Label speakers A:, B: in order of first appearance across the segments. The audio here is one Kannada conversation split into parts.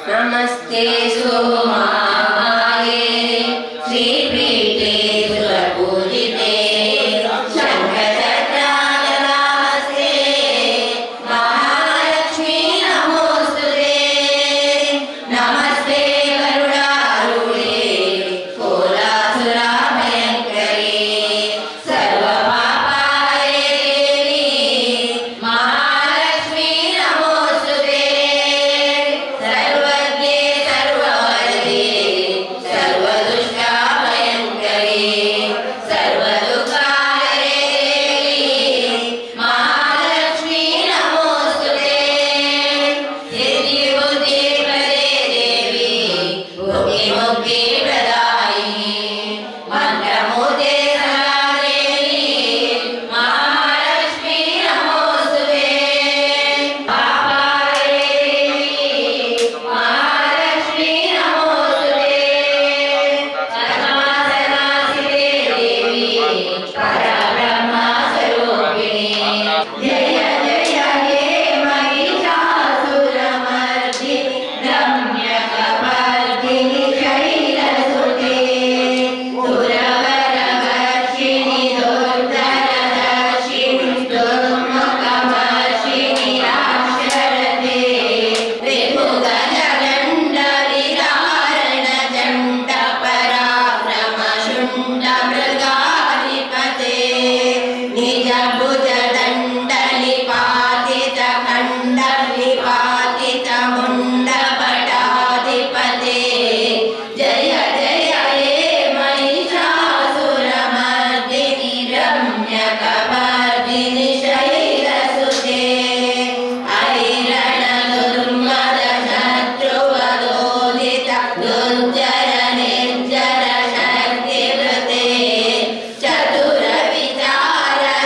A: नमस्ते सोमाये श्रीपीठे सुरपूजिते शङ्खचक्रानलास्ते महालक्ष्मी नमोस्तुते नमस्ते गरुडारूढे कोलासुराभयङ्करे सर्वपापाय देवी महालक्ष्मी नमोस्तुते सर्वज्ञे सर्ववरदे सर्वदुष्टाभयङ्करे सर्वदुःखहरे देवी महालक्ष्मी नमोस्तुते सिद्धिबुद्धिप्रदे देवी भुक्तिमुक्तिप्रदायिनी मन्त्रमूर्ते सदा देवी महालक्ष्मी नमोस्तुते पापाय देवी महालक्ष्मी नमोस्तुते पद्मासनासिते देवी परब्रह्मस्वरूपिणी जय जय हे महिषासुरमर्दिनि रम्यकपर्दिनि शैलसुते सुरवरवर्षिणि दुर्धरदर्शिनि दुर्मुखमर्षिणि राक्षरते त्रिभुगजगण्डविरारणचण्डपराक्रमशुण्डमृगाधिपते निजभुजदण्डनिपातितखण्डनिपातितमुण्डपटाधिपते जय जय हे महिषासुरमर्दिनि रम्यकपर्दिनि शैलसुते हरिरणदुर्मदशत्रुवदोदित दुर्जर निर्जर शक्तिवृते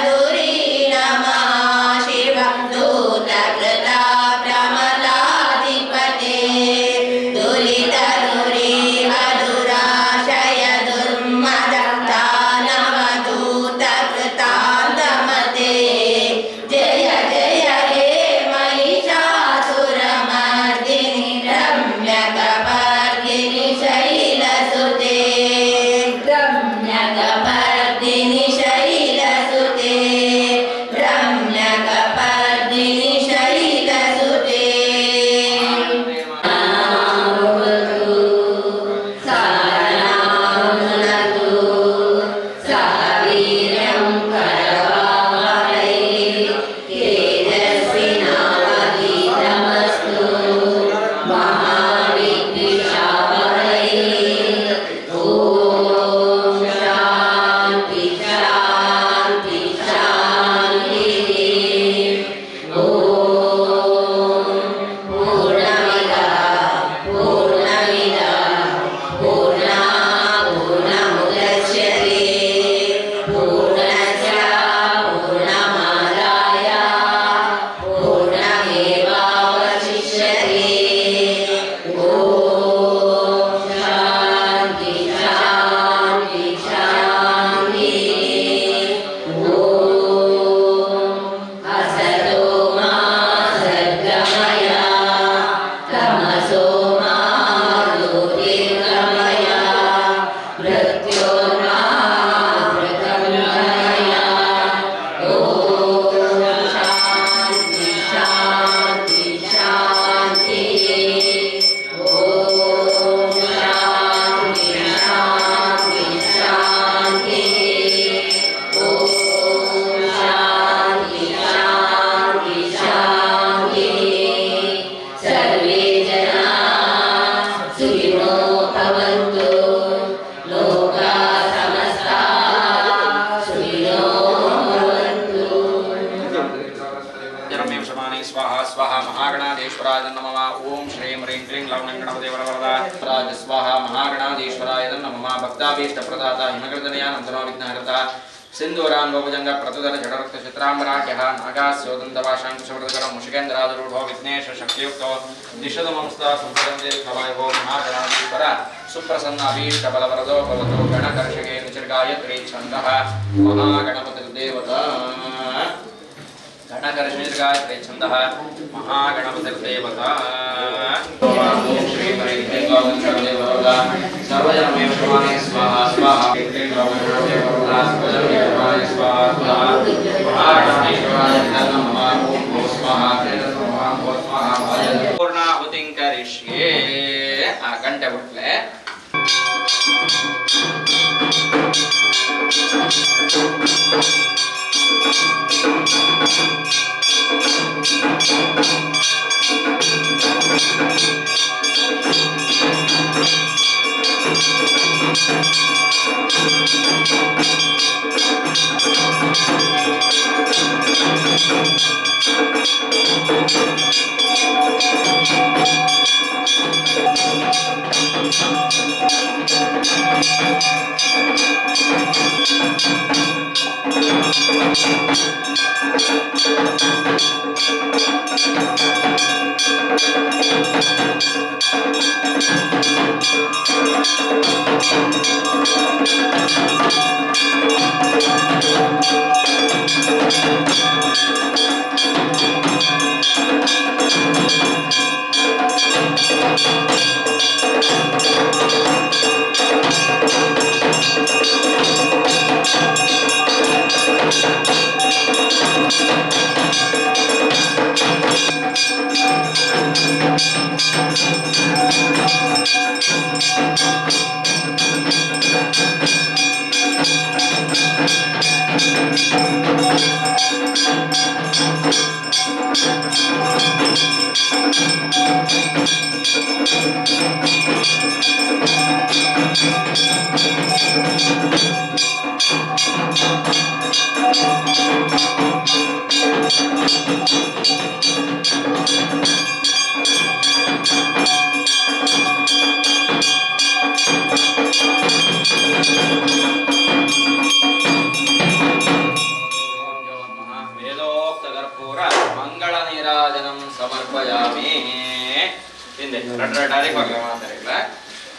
A: चतुरविचारधुरीणमा शिव दूतकृता प्रमदाधिपते दुरितधुरी अधुराशय दुर्मद दानवदूतकृतान्तमते जय जय हे महिषासुरमर्दिनि रम्यकपर्दिनि शैलसुते रम्यकपर्दिनि शैलसुते रम्यकपर्दिनि शैलसुते भवतु सारनामुनतु सावीर्यं करवावहै तेजस्विनावधीतमस्तु महाविद्विषावहै ॐ शान्ति शान्ति शान्तिः ॐ पूर्णमिदः पूर्णात् पूर्णमुदच्यते पूर्णस्य पूर्णमादाय पूर्णमेवावशिष्यते ॐ शान्ति शान्ति शान्तिः ॐ असतो मा सद्गमय तमसो मा ज्योतिर्गमय मृत्योर्मामृतङ्गमय ॐ शान्ति शान्ति शान्तिः ॐ शान्ति शान्ति शान्तिः ॐ शान्ति शान्ति शान्तिः सर्वे जनाः सुखिनो भवन्तु लोकाः समस्ताः सुखिनो भवन्तु
B: जरमेव शमाने स्वाहा स्वाहा महागणाधीश्वराय नमः ओम श्रीं ह्रीं क्लीं लवणं गणपते वरवरदा राज स्वाहा महागणाधीश्वराय नमः भक्ताभीष्टप्रदाता हिमकृतनया नन्दनो विघ्नहर्ता सिंधूरांगोभुजंग प्रतुदर जडरक्त चित्रांबराढ्यः नागास्योदन्तवाशांकुशवृतकरं मुषिकेन्द्रादरूढो विघ्नेश शक्तियुक्तो दिशदमंस्ता सुन्दरं महागणाधीश्वर सुप्रसन्नाभीष्टबलवरदो भवतो गणकर्षके निचर्गायत्री छन्दः महागणपतिर्देवता गणकर्षनिर्गायत्री छन्दः महागणपतिर्देवता सर्वजनमेव प्रमाणे स्वाहा स्वाहा पूर्णाहुतिं करिष्ये गंटे बिट्ले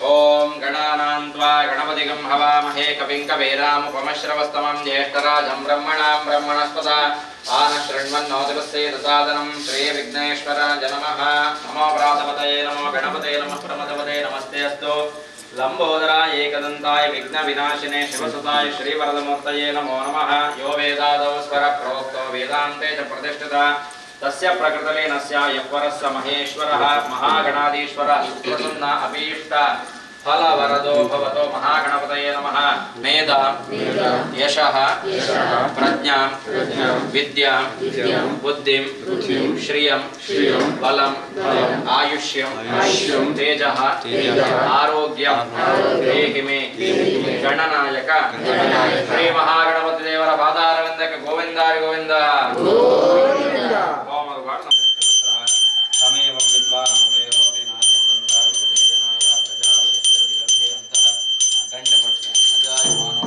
B: ओम गणानान्त्वा गणपतिगं हवामहे कविं कवीनामुपमश्रवस्तमं ज्येष्ठराजं ब्रह्मणस्पत आनशृण्वन्नोतिपस्येदसादनं श्रीविघ्नेश्वराय नमः। नमो प्रातपतये नमो गणपतये नमः प्रमदपतये नमस्ते अस्तु। लंबोदराय एकदन्ताय विघ्नविनाशिने शिवसुताय श्रीवरदमूर्तये नमो नमः। यो वेदादौ स्वरप्रोक्तो वेदान्ते च प्रतिष्ठितः तस्य प्रकृतलीनस्य यवरस्य महेश्वरः महागणाधीश्वर सुप्रसन्न अभीष्ट फलवरदो भवतो महागणपतये नमः। मेधा यशः प्रज्ञा विद्या बुद्धिं श्रियं बलं आयुष्यं तेजः आरोग्यं देहि मे गणनायक श्री महागणपति देवर पादारविंदक गोविंदारि गोविंद तमेवं विद्वान् अमृते होति नान्यपन्था विद्यतेनाय प्रजापतिश्चरति गर्भे अन्तः घण्टपट्टे अजायमानो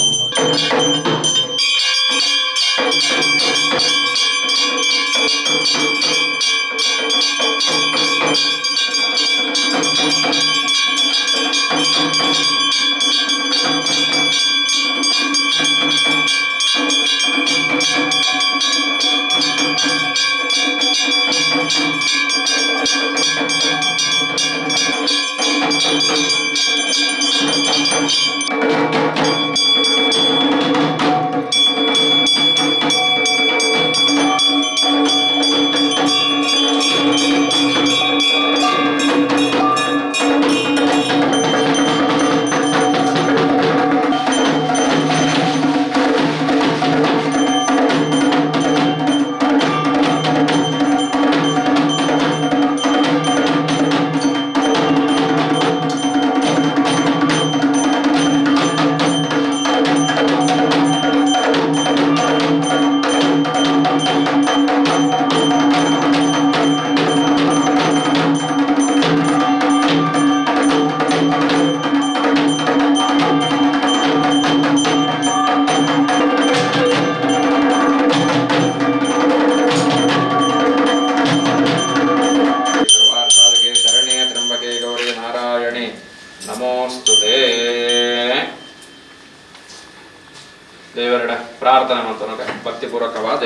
B: ಪ್ರಾರ್ಥನೆ ಮಾಡ್ತಾನೆ ಭಕ್ತಿಪೂರ್ವಕವಾದ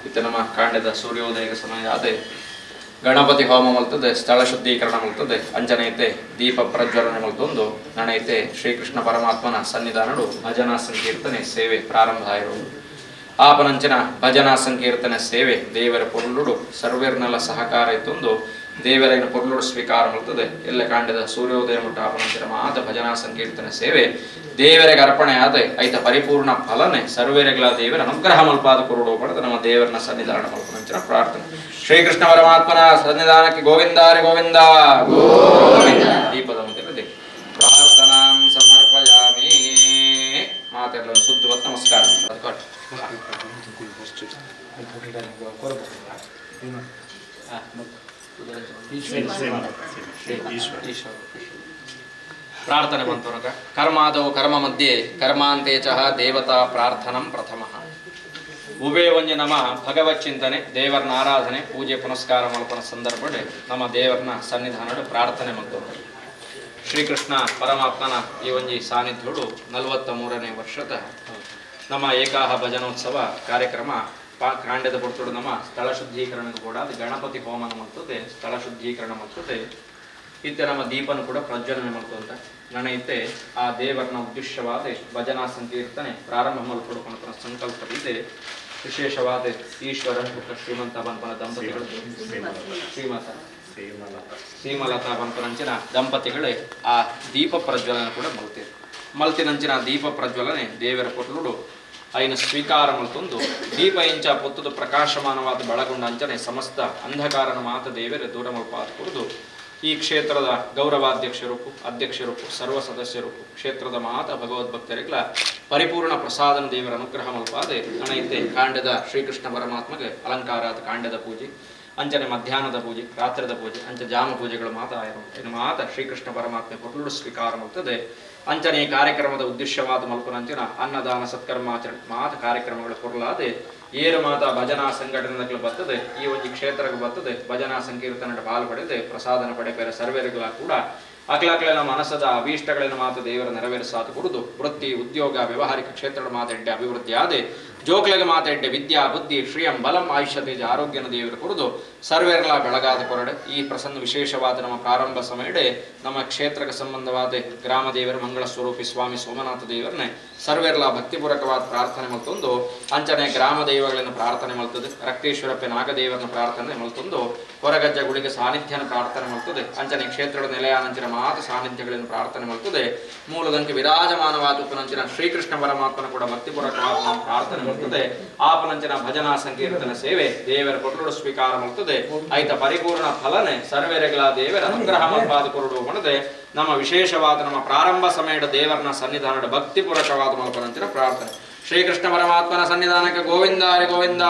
B: ಇತ್ತು ನಮ್ಮ ಕಾಂಡದ ಸೂರ್ಯೋದಯ ಸಮಯ ಆದ ಗಣಪತಿ ಹೋಮ ಮಲ್ತದೆ, ಸ್ಥಳ ಶುದ್ಧೀಕರಣ ಮಲ್ತದೆ, ಅಂಜನೈತೆ ದೀಪ ಪ್ರಜ್ವಲನೆ ಮಲ್ತೊಂದು ನಣೈತೆ ಶ್ರೀಕೃಷ್ಣ ಪರಮಾತ್ಮನ ಸನ್ನಿಧಾನಡು ಭಜನಾ ಸಂಕೀರ್ತನೆ ಸೇವೆ ಪ್ರಾರಂಭ ಆಯಿರುವುದು. ಆಪನಂಚಿನ ಭಜನಾ ಸಂಕೀರ್ತನೆ ಸೇವೆ ದೇವರ ಪೊರುಳುಡು ಸರ್ವೇರ್ನೆಲ್ಲ ಸಹಕಾರ ಇತ್ತೊಂದು ದೇವರಿನ ಪೊರುಳುಡು ಸ್ವೀಕಾರ ಮಲ್ತದೆ. ಎಲ್ಲ ಕಾಂಡದ ಸೂರ್ಯೋದಯ ಮುಟ್ಟ ಆಪನಂಚಿನ ಮಾತ ಭಜನಾ ಸಂಕೀರ್ತನೆ ಸೇವೆ ದೇವರಿಗೆ ಅರ್ಪಣೆ ಆದ ಐತ ಪರಿಪೂರ್ಣ ಫಲನೆ ಸರ್ವೇರೆಗಳ ದೇವರ ಅನುಗ್ರಹ ಮಲ್ಪಾದ ಕುರುಡು ಪಡೆದ ನಮ್ಮ ದೇವರನ್ನ ಸನ್ನಿಧಾನ ಮಲ್ಪನಂಚಿನ ಪ್ರಾರ್ಥನೆ. ಶ್ರೀಕೃಷ್ಣ ಪರಮಾತ್ಮನ ಸನ್ನಿಧಾನಕ್ಕೆ ಗೋವಿಂದಾರಿ ಗೋವಿಂದ ಗೋವಿಂದ. ದೀಪದ ಮುಂದೆ ಪ್ರಾರ್ಥನಾ ಸಮರ್ಪಯಾಮಿ. ಮಾತೆಲ್ಲ ಶುದ್ಧ ನಮಸ್ಕಾರ. ಪ್ರಾರ್ಥನೆ ಬಂತು. ಕರ್ಮಾದವು ಕರ್ಮ ಮಧ್ಯೆ ಕರ್ಮಾಂತೆ ಚ ದೇವತಾ ಪ್ರಾರ್ಥನಂ ಪ್ರಥಮ. ಉಭೇ ಒಂಜಿ ನಮ ಭಗವತ್ ಚಿಂತನೆ, ದೇವರನ್ನ ಆರಾಧನೆ, ಪೂಜೆ ಪುನಸ್ಕಾರ ಮಲ್ಪನ ಸಂದರ್ಭಡೆ ನಮ್ಮ ದೇವರನ್ನ ಸನ್ನಿಧಾನಡು ಪ್ರಾರ್ಥನೆ ಮತ್ತು ಶ್ರೀಕೃಷ್ಣ ಪರಮಾತ್ಮನ ಈ ಒಂಜಿ ಸಾನ್ನಿಧ್ಯಡು 43ನೇ ವರ್ಷದ ನಮ್ಮ ಏಕಾಹ ಭಜನೋತ್ಸವ ಕಾರ್ಯಕ್ರಮ ಕಾಂಡದ ಪುರ್ತುಡು ನಮ್ಮ ಸ್ಥಳ ಶುದ್ಧೀಕರಣ ಕೂಡ ಗಣಪತಿ ಹೋಮನ ಮಾಡ್ತದೆ, ಸ್ಥಳ ಶುದ್ಧೀಕರಣ ಮಾಡ್ತದೆ. ಇತ್ತೆ ನಮ್ಮ ದೀಪನು ಕೂಡ ಪ್ರಜ್ವಲನೆ ಮಾಡ್ತಂತ ನನೈತೆ ಆ ದೇವರನ ಉದ್ದೇಶವಾದ ಭಜನಾ ಸಂಕೀರ್ತನೆ ಪ್ರಾರಂಭ ಮಲ್ಪಡುಕೊಂಡ ಸಂಕಲ್ಪವಿದೆ. ವಿಶೇಷವಾದ ಈಶ್ವರ ಶ್ರೀಮಂತ ಬಂಪನ ದಂಪತಿಗಳು ಶ್ರೀಮಲತಾ ಬಂಪನಂಚಿನ ದಂಪತಿಗಳೇ ಆ ದೀಪ ಪ್ರಜ್ವಲನೆ ಕೂಡ ಮಲ್ತಿರು. ಮಲ್ತಿನಂಚಿನ ದೀಪ ಪ್ರಜ್ವಲನೆ ದೇವರ ಕೊಟ್ಲುಡು ಐನ ಸ್ವೀಕಾರ ಮಲ್ತೊಂದು ದೀಪ ಇಂಚ ಪೊತ್ತದ ಪ್ರಕಾಶಮಾನವಾದ ಬೆಳಗೊಂಡ ಅಂಚನೆ ಸಮಸ್ತ ಅಂಧಕಾರನ ಮಾತ ದೇವರೇ ದೂರ ಮಲ್ಪಾದ ಕುರಿದು ಈ ಕ್ಷೇತ್ರದ ಗೌರವಾಧ್ಯಕ್ಷರು, ಅಧ್ಯಕ್ಷರು, ಸರ್ವ ಸದಸ್ಯರು, ಕ್ಷೇತ್ರದ ಮಾತ ಭಗವದ್ಭಕ್ತರಿಗಳ ಪರಿಪೂರ್ಣ ಪ್ರಸಾದನ ದೇವರ ಅನುಗ್ರಹ ಮಲ್ಪಾದೆ ನನೈತೆ ಕಾಂಡದ ಶ್ರೀಕೃಷ್ಣ ಪರಮಾತ್ಮಗೆ ಅಲಂಕಾರಾದ ಕಾಂಡದ ಪೂಜೆ, ಅಂಚನೆ ಮಧ್ಯಾಹ್ನದ ಪೂಜೆ, ರಾತ್ರಿದ ಪೂಜೆ, ಅಂಚ ಜಾಮ ಪೂಜೆಗಳು ಮಾತ ಇನ್ನು ಮಾತ ಶ್ರೀಕೃಷ್ಣ ಪರಮಾತ್ಮೆ ಕೊಟ್ಲು ಸ್ವೀಕಾರ ಮಾಡ್ತದೆ. ಅಂಚನೆ ಈ ಕಾರ್ಯಕ್ರಮದ ಉದ್ದೇಶವಾದ ಮಲ್ಪನಂಚಿನ ಅನ್ನದಾನ ಸತ್ಕರ್ಮಾಚರಣೆ ಮಾತ ಕಾರ್ಯಕ್ರಮಗಳು ಕೊರಲಾದೆ ಏರು ಮಾತ ಭಜನಾ ಸಂಘಟನೆಗಳು ಬರ್ತದೆ. ಈ ಒಂದು ಕ್ಷೇತ್ರಕ್ಕೆ ಬರ್ತದೆ ಭಜನಾ ಸಂಕೀರ್ತನ ಪಾಲು ಪಡೆದೆ ಪ್ರಸಾದನ ಪಡೆಪೇರ ಸರ್ವೇರಿಗಳ ಕೂಡ ಅಕ್ಲಾಕ್ಲಿನ ಮನಸ್ಸದ ಅಭೀಷ್ಟಗಳಿನ ಮಾತು ದೇವರ ನೆರವೇರಿಸಾತು ಕುರಿದು ವೃತ್ತಿ ಉದ್ಯೋಗ ವ್ಯವಹಾರಿಕ ಕ್ಷೇತ್ರದ ಮಾತೆಡ್ಡೆ ಅಭಿವೃದ್ಧಿ ಆದೆ ಜೋಕ್ಲೆಗೆ ಮಾತೆಡ್ಡೆ ವಿದ್ಯಾ ಬುದ್ಧಿ ಶ್ರೀಯಂ ಬಲಂ ಆಯುಷ್ಯ ತೇಜ ಆರೋಗ್ಯನ ದೇವರ ಕುರಿದು ಸರ್ವೇರ್ಲ ಬೆಳಗಾದ ಕೊರಡೆ ಈ ಪ್ರಸನ್ನ ವಿಶೇಷವಾದ ನಮ್ಮ ಪ್ರಾರಂಭ ಸಮಯಡೆ ನಮ್ಮ ಕ್ಷೇತ್ರಕ್ಕೆ ಸಂಬಂಧವಾದ ಗ್ರಾಮ ದೇವರ ಮಂಗಳ ಸ್ವರೂಪಿ ಸ್ವಾಮಿ ಸೋಮನಾಥ ದೇವರನ್ನೇ ಸರ್ವೇರ್ಲ ಭಕ್ತಿಪೂರ್ವಕವಾದ ಪ್ರಾರ್ಥನೆ ಮಲ್ತೊಂದು ಅಂಚನೆ ಗ್ರಾಮ ದೈವಗಳನ್ನು ಪ್ರಾರ್ಥನೆ ಮಲ್ತದೆ. ರಕ್ತೇಶ್ವರಪ್ಪೆ ನಾಗದೇವರನ್ನ ಪ್ರಾರ್ಥನೆ ಮಲ್ತೊಂದು ಹೊರಗಜ್ಜ ಗುಳಿಗೆ ಸಾನ್ನಿಧ್ಯನ ಪ್ರಾರ್ಥನೆ ಮಲ್ತದೆ. ಅಂಚನೆ ಕ್ಷೇತ್ರದ ನೆಲೆಯಾನಂಚಿನ ಮಾತ ಸಾನ್ನಿಧ್ಯಗಳನ್ನು ಪ್ರಾರ್ಥನೆ ಮಲ್ತದೆ. ಮೂಲದಂಕೆ ವಿರಾಜಮಾನವಾದ ಉಪನಂಚಿನ ಶ್ರೀಕೃಷ್ಣ ಪರಮಾತ್ಮನ ಕೂಡ ಭಕ್ತಿಪೂರ್ವಕವಾದ ಪ್ರಾರ್ಥನೆ ಮಲ್ತದೆ. ಆಪನಂಚಿನ ಭಜನಾ ಸಂಕೀರ್ತನ ಸೇವೆ ದೇವರ ಕೊಟ್ಟರು ಸ್ವೀಕಾರ ಮಲ್ತದೆ. ಐತ ಪರಿಪೂರ್ಣ ಫಲನೆ ಸರ್ವೇರೆಗಳ ದೇವರ ಅನುಗ್ರಹ ಮಲ್ಪಾದ ಕೊರಡು ಮಾಡದೆ ನಮ್ಮ ವಿಶೇಷವಾದ ನಮ್ಮ ಪ್ರಾರಂಭ ಸಮಯದ ದೇವರನ ಸನ್ನಿಧಾನದ ಭಕ್ತಿಪೂರ್ವಕವಾದ ಮಲ್ಪನಂಚಿನ ಪ್ರಾರ್ಥನೆ. ಶ್ರೀಕೃಷ್ಣ ಪರಮಾತ್ಮನ ಸನ್ನಿಧಾನಕ್ಕೆ ಗೋವಿಂದ ಹರಿ ಗೋವಿಂದ.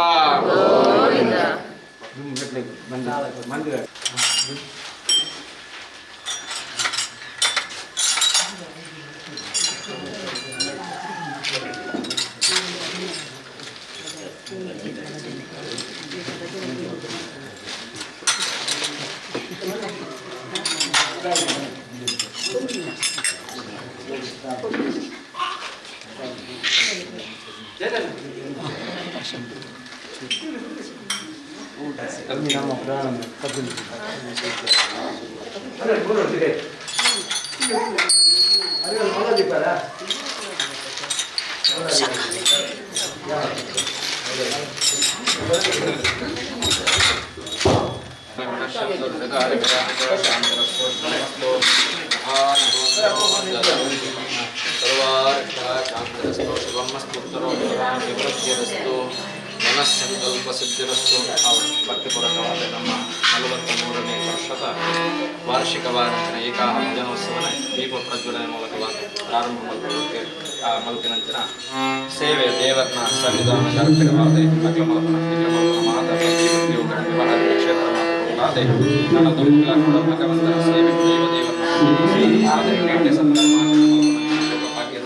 B: ಮನಸ್ಸಂಕಲ್ಪ ಸಿದ್ಧಿರಸ್ತು. ಭಕ್ತಿಪೂರ್ವಕವಾದ ನಮ್ಮ 43ನೇ ವರ್ಷದ ವಾರ್ಷಿಕವಾದ ಏಕಾಹ ಭಜನೋತ್ಸವನ ದೀಪ ಪ್ರಜ್ವಲನೆ ಮೂಲಕವಾಗಿ ಪ್ರಾರಂಭ ಮಲ್ಪಿನಂಚಿನ ಸೇವೆ ದೇವರನ ಸನ್ನಿಧಾನ ಶಾಸ್ತ್ರವಾದ ಮಾತ ವ್ಯವಹಾರ ಕ್ಷೇತ್ರ ಮಾತುಗಳಾದೆ ನನ್ನ ದುರ್ಗ ಕೂಡ ಭಗವಂತನ ಸೇವೆ ದೈವ ದೇವರನ ಭಾಗ್ಯ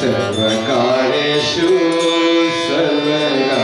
C: सर्वकारेषु सर्वदा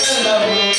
A: Thank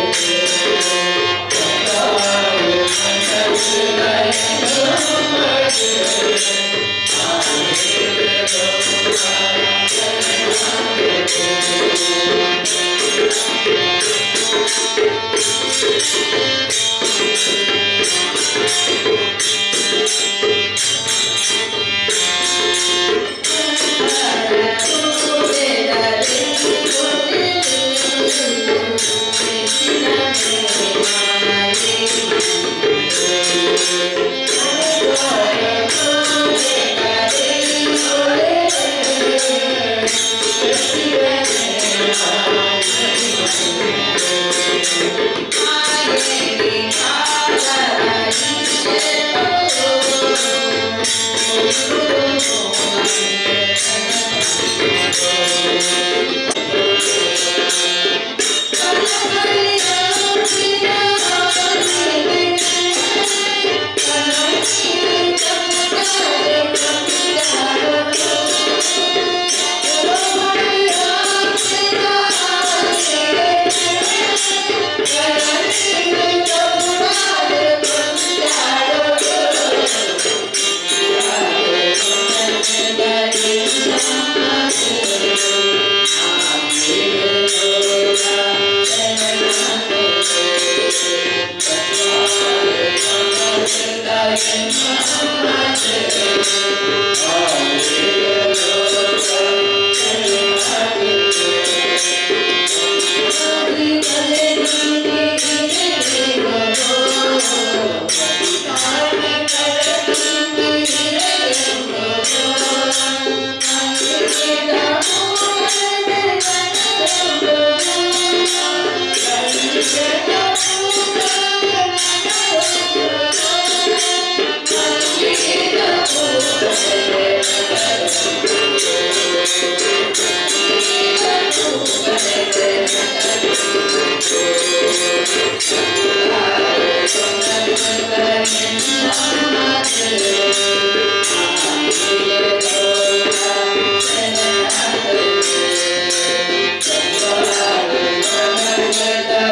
A: you.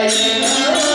A: Thank you.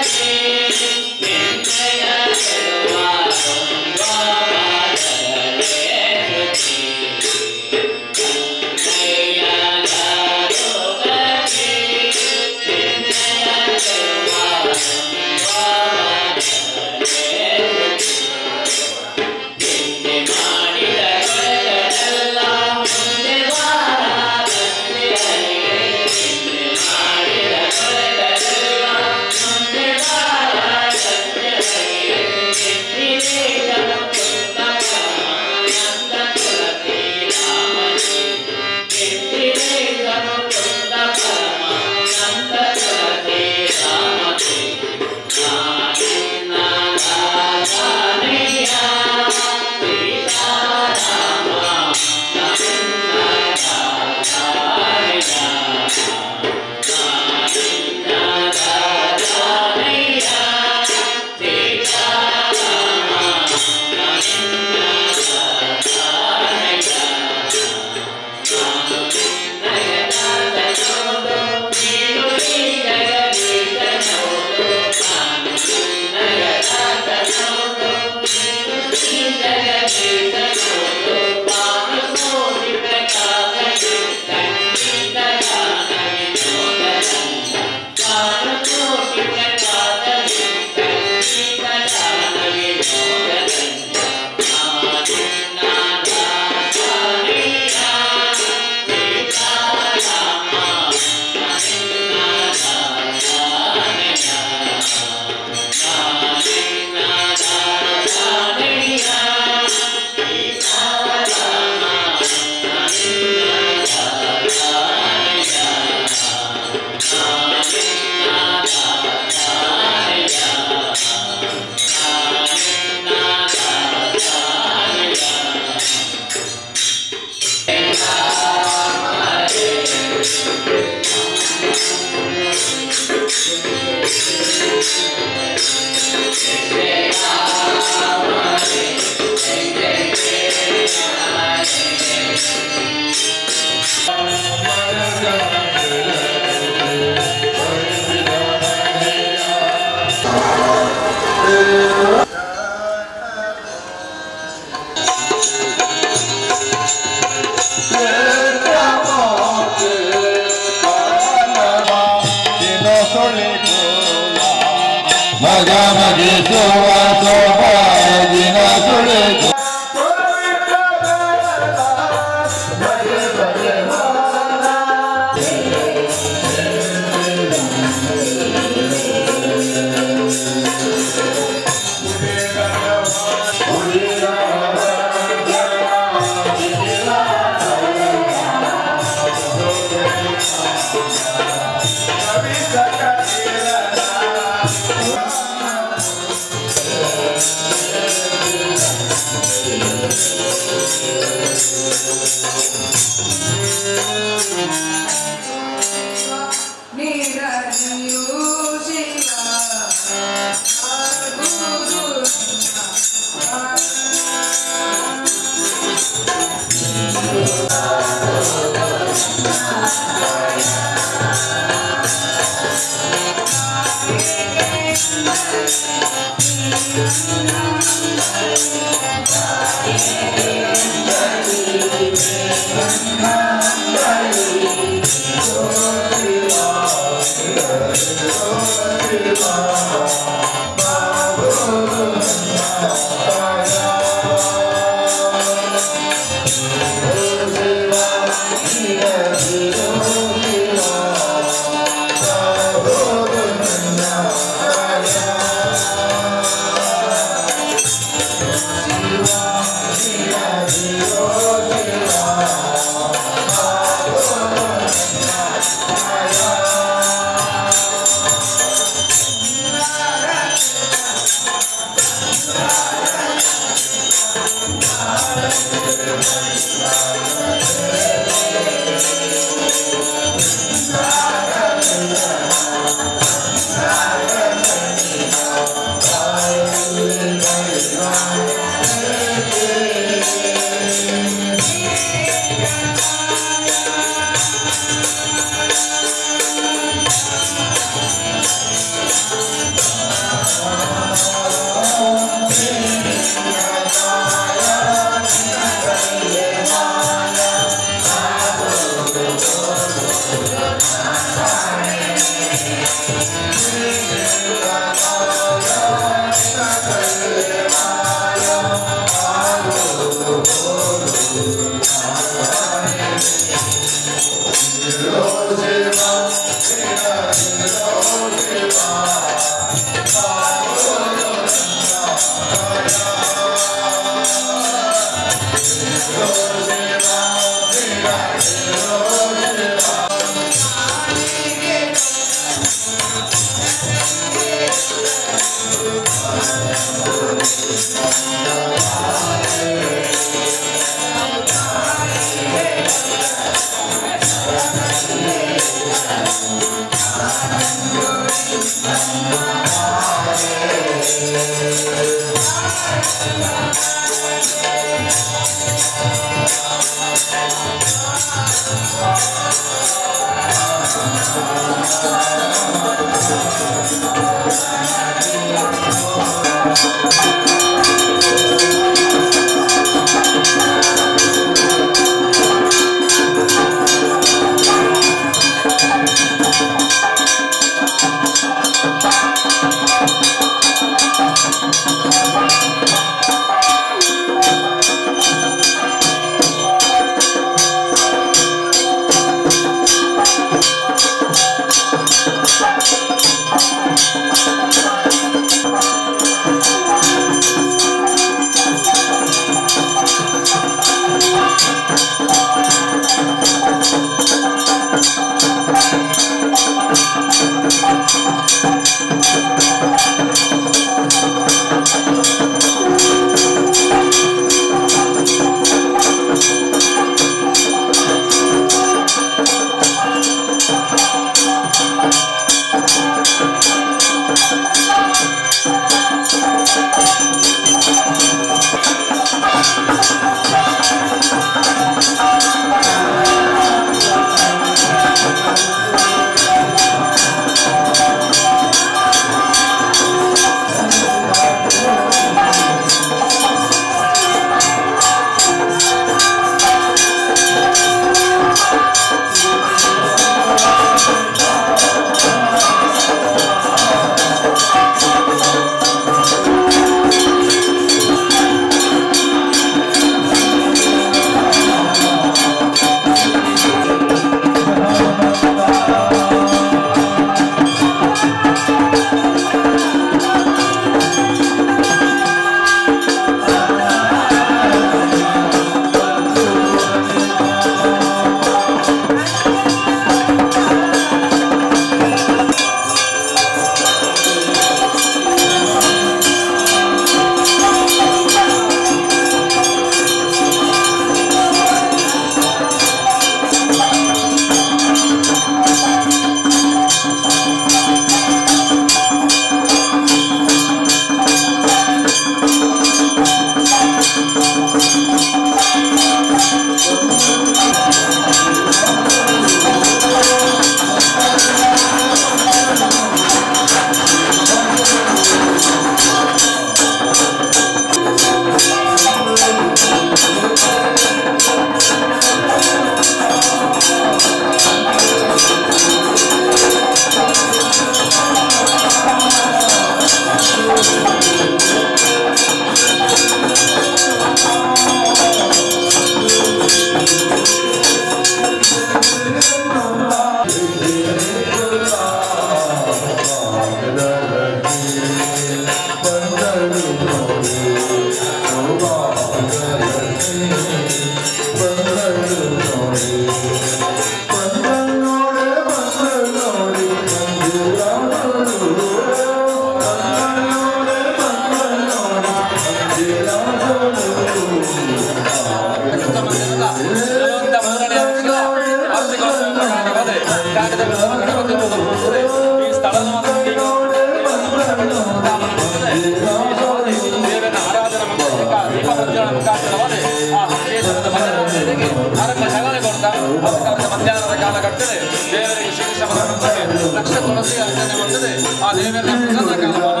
B: ತುಳಸಿ ಅರ್ಚನೆ ಮಾಡ್ತದೆ ಆ ದೇವರ ಪ್ರಸನ್ನ ಕಾಲ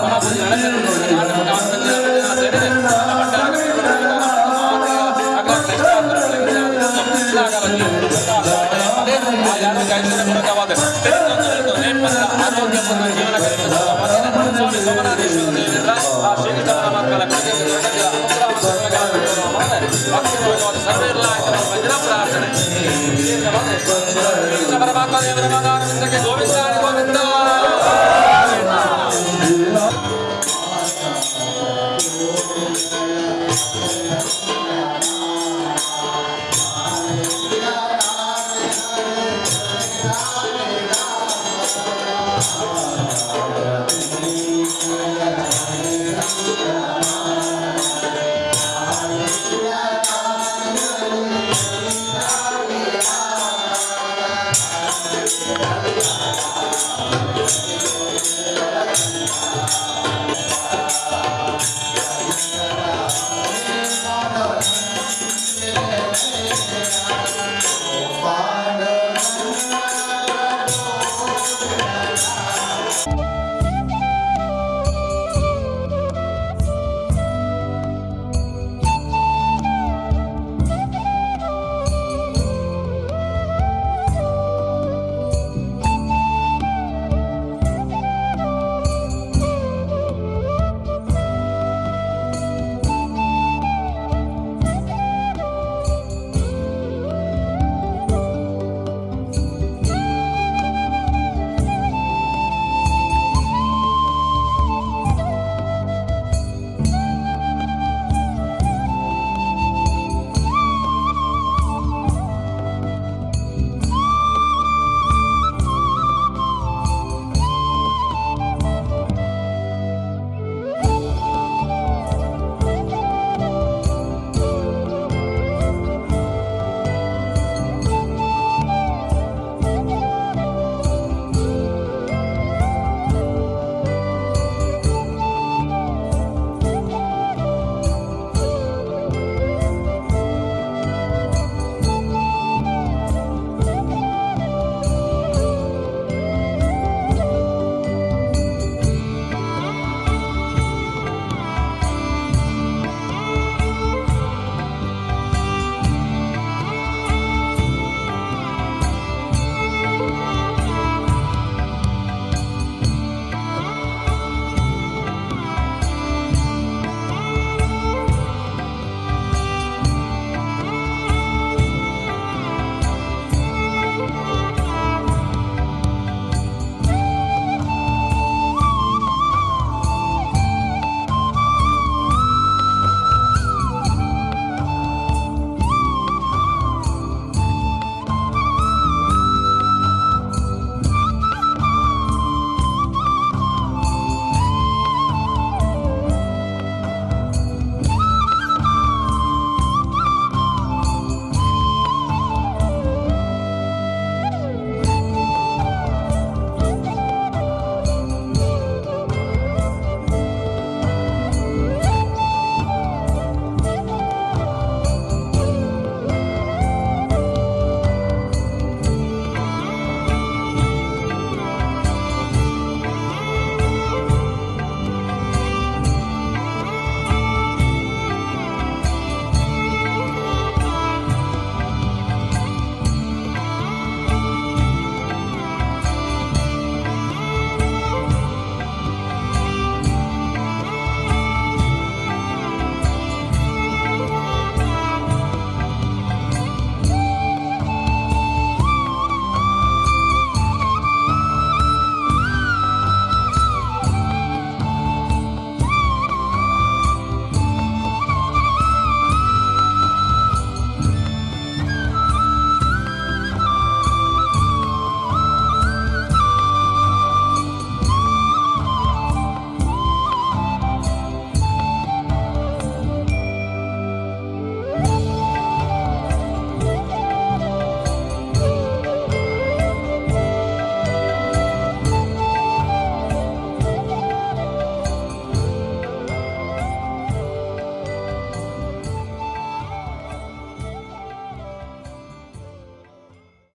B: ಮಹಾಪೂಜಾನೆ ದೇವರ ಪ್ರಸನ್ನ ಕಾಲ ಮಂತ್ರಗಳಿಗೆ ಮಂತ್ರಿಸಿದ ಆರೋಗ್ಯಪೂರ್ಣ ಜೀವನ ಸರ್ವೇ ಪ್ರಾರ್ಥನೆ ಗೋವಿಂದ